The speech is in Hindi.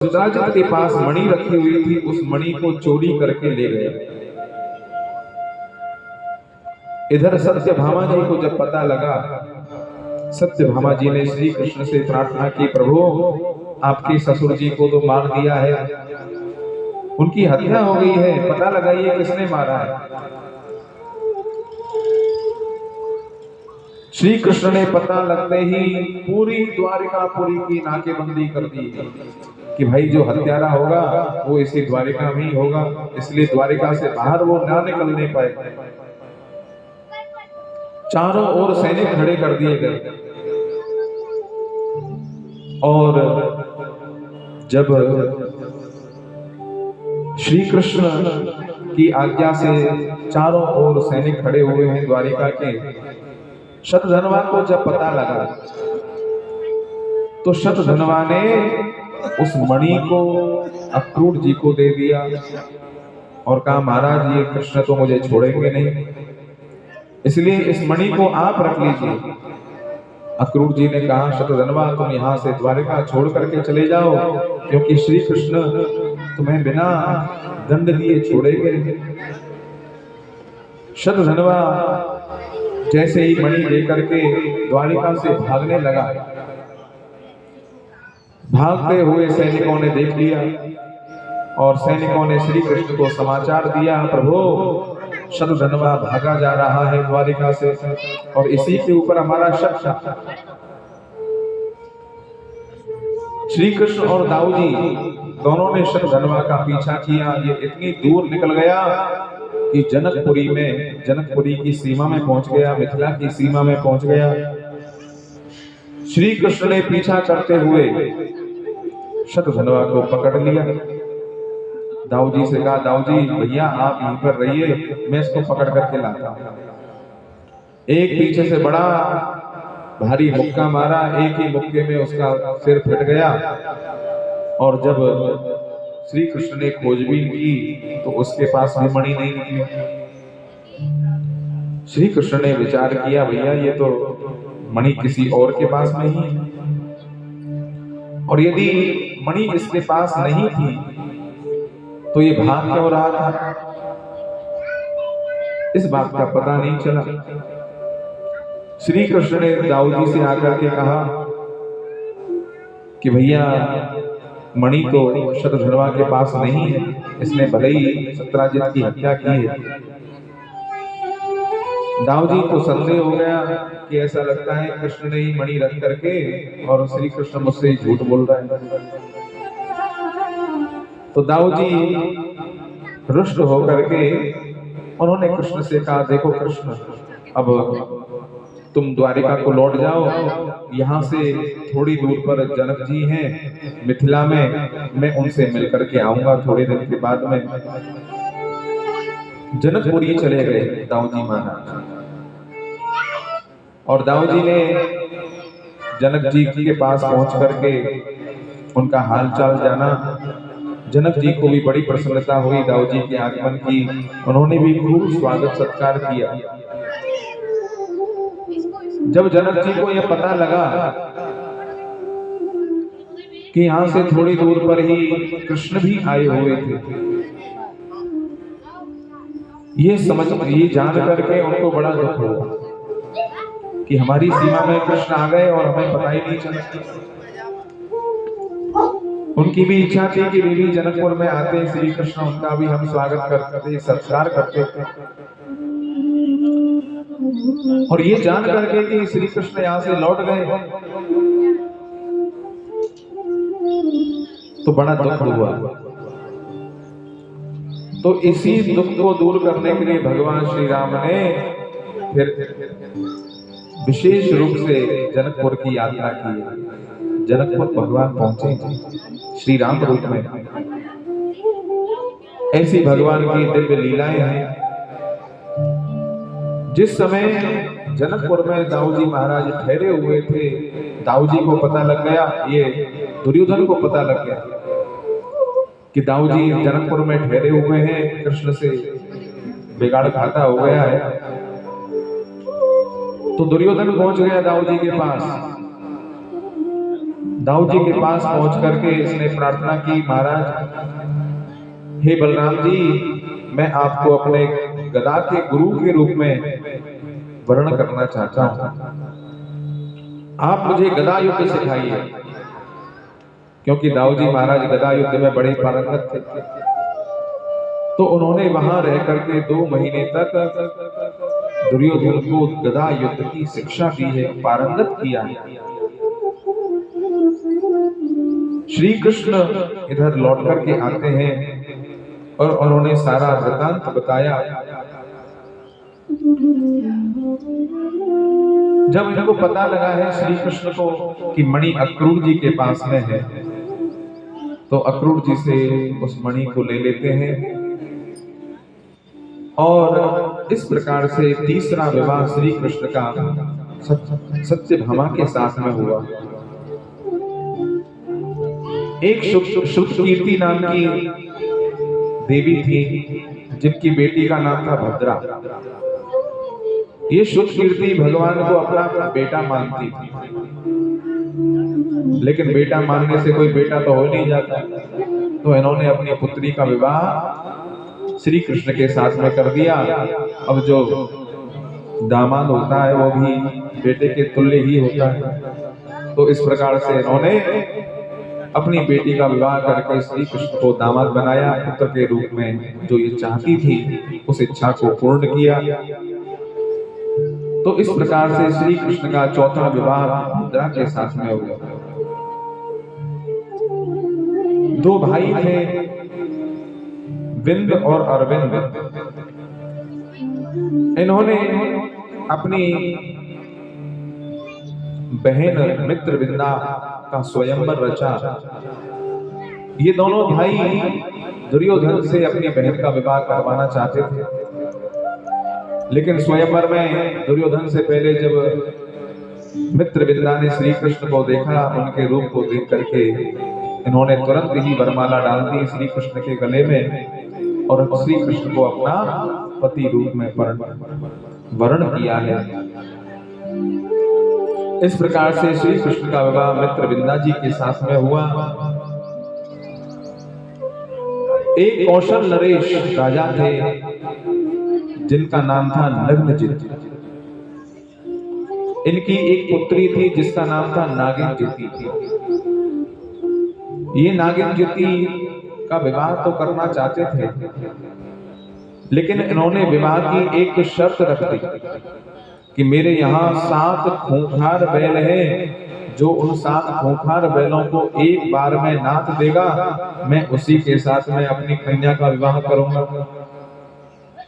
धृतराष्ट्र के पास मणि रखी हुई थी, उस मणि को चोरी करके ले गए। इधर सत्यभामा जी को जब पता लगा, सत्यभामा जी ने श्री कृष्ण से प्रार्थना की, प्रभु आपके ससुर जी को तो मार दिया है, उनकी हत्या हो गई है, पता लगाइए किसने मारा है। श्री कृष्ण ने पता लगते ही पूरी द्वारिकापुरी की नाकेबंदी कर दी कि भाई जो हत्यारा होगा वो इसी द्वारिका में ही होगा, इसलिए द्वारिका से बाहर वो ना निकलने पाए। चारों ओर सैनिक खड़े कर दिए गए और जब श्री कृष्ण की आज्ञा से चारों ओर सैनिक खड़े हुए हैं द्वारिका के, शतधनवा को जब पता लगा तो शतधनवा ने उस मणि को अक्रूर जी को दे दिया और कहा, महाराज ये कृष्ण तो मुझे छोड़ेंगे नहीं, इसलिए इस मणि को आप रख लीजिए। अक्रूर जी ने कहा, शतधनवा तुम यहाँ से द्वारिका छोड़ करके चले जाओ, क्योंकि श्री कृष्ण तुम्हें बिना दंड दिए छोड़ेंगे नहीं। शतधनवा जैसे ही मणि लेकर के द्वारिका से भागने लगा, भागते हुए सैनिकों ने देख लिया और सैनिकों ने श्री कृष्ण को समाचार दिया, प्रभु शतधनवा भागा जा रहा है द्वारिका से और इसी के ऊपर हमारा शक था। श्री कृष्ण और दाऊ जी दोनों ने शतधनवा का पीछा किया। ये इतनी दूर निकल गया कि जनकपुरी की सीमा में पहुंच गया, मिथिला की सीमा में पहुंच गया। श्री कृष्ण ने पीछा करते हुए शतधनवा को पकड़ लिया। दाऊ जी से कहा, दाऊ जी भैया आप यहीं पर रहिए, मैं इसको पकड़ करके लाता हूं। एक पीछे से बड़ा भारी मुक्का मारा, एक ही मुक्के में उसका सिर फट गया और जब श्री कृष्ण ने खोजबीन की तो उसके पास भी मणि नहीं निकली। श्री कृष्ण ने विचार किया, भैया ये तो मणि किसी और के पास नहीं है, और यदि मणि इसके पास नहीं थी तो ये भाग क्यों रहा था, इस बात का पता नहीं चला। श्री कृष्ण ने दाऊ जी से आकर के कहा कि भैया मणि तो शतधनवा के पास नहीं है, इसने भले ही सत्यजित की हत्या की है। दाऊ जी को संदेह हो गया कि ऐसा लगता है कृष्ण ने ही मणि रख करके और श्री कृष्ण मुझसे झूठ बोल रहा है। तो दाऊ जी रुष्ट होकर के उन्होंने कृष्ण से कहा, देखो कृष्ण अब तुम द्वारिका को लौट जाओ, यहाँ से थोड़ी दूर पर जनक जी हैं मिथिला में, मैं उनसे मिलकर के आऊंगा थोड़े दिन के बाद में। जनकपुरी चले गए दाऊ जी महाराज, और दाऊ जी ने जनक जी के पास पहुंच करके उनका हालचाल जाना। जनक जी को भी बड़ी प्रसन्नता हुई दाऊ जी के आगमन की, उन्होंने भी खूब स्वागत सत्कार किया। जब जनक जी को यह पता लगा कि यहां से थोड़ी दूर पर ही कृष्ण भी आए हुए थे, ये जान करके उनको बड़ा दुख हुआ कि हमारी सीमा में कृष्ण आ गए और हमें पता ही नहीं चला। उनकी भी इच्छा थी कि वे भी जनकपुर में आते श्री कृष्ण, उनका भी हम स्वागत करते, सत्कार करते। और ये जान करके कि श्री कृष्ण यहाँ से लौट गए तो बड़ा दुख हुआ। तो इसी दुख को दूर करने के लिए भगवान श्री राम ने फिर विशेष रूप से जनकपुर की यात्रा की। जनकपुर भगवान पहुंचे श्री राम रूप में। ऐसी भगवान की दिव्य लीलाएं हैं। जिस समय जनकपुर में दाऊ जी महाराज ठहरे हुए थे, दाऊ जी को पता लग गया, ये दुर्योधन को पता लग गया कि दाऊ जी जनकपुर में ठहरे हुए हैं, कृष्ण से बिगाड़ खाता हो गया है। तो दुर्योधन पहुंच गया दाऊ जी के पास। दाऊ जी के पास पहुंच करके इसने प्रार्थना की, महाराज हे बलराम जी, मैं आपको अपने गदा के गुरु के रूप में वर्ण करना चाहता हूं। आप मुझे गदा युद्ध सिखाइए, क्योंकि दाऊ जी महाराज गदा युद्ध में बड़े पारंगत थे। तो उन्होंने वहां रह करके 2 महीने तक दुर्योधन को गदा युद्ध की शिक्षा दी है, पारंगत किया है। श्री कृष्ण इधर लौट करके आते हैं और उन्होंने सारा वृतांत बताया। जब इनको पता लगा है श्री कृष्ण को कि मणि अक्रूर जी के पास में है, तो अक्रूर जी से उस मणि को ले लेते हैं और इस प्रकार से तीसरा विवाह श्री कृष्ण का सत्यभामा के साथ में हुआ। एक श्रुतकीर्ति नाम की देवी थी, जिनकी बेटी का नाम था भद्रा। ये श्रुतकीर्ति भगवान को अपना बेटा मानती थी, लेकिन बेटा मानने से कोई बेटा तो हो नहीं जाता। तो इन्होंने अपनी पुत्री का विवाह श्री कृष्ण के साथ में कर दिया। अब जो दामाद होता है वो भी बेटे के तुल्य ही होता है। तो इस प्रकार से इन्होंने अपनी बेटी का विवाह करके श्री कृष्ण को दामाद बनाया, पुत्र के रूप में। जो ये चाहती थी उस इच्छा को पूर्ण किया। तो इस प्रकार से श्री कृष्ण का चौथा विवाह भद्रा के साथ में हुआ। 2 भाई थे, विंद और अरविंद। इन्होंने अपनी बहन मित्रविंदा का स्वयंवर रचा। ये दोनों भाई दुर्योधन से अपनी बहन का विवाह करवाना चाहते थे, लेकिन स्वयंवर में दुर्योधन से पहले जब मित्रविंदा ने श्री कृष्ण को देखा, उनके रूप को देख करके इन्होंने तुरंत ही वरमाला डाल दी श्री कृष्ण के गले में और श्री कृष्ण को अपना पति रूप में वर्ण किया है। इस प्रकार से श्री कृष्ण का विवाह मित्रविंदा जी के साथ में हुआ। एक कौशल नरेश राजा थे, जिनका नाम था नग्नजित। इनकी एक पुत्री थी जिसका नाम था नागिनजिति। ये नागिनजिति का विवाह तो करना चाहते थे, लेकिन इन्होंने विवाह की एक शर्त रख दी कि मेरे यहाँ 7 खूंखार बैल हैं, जो उन 7 खूंखार बैलों को एक बार में नाथ देगा, मैं उसी के साथ में अपनी कन्या का विवाह करूंगा।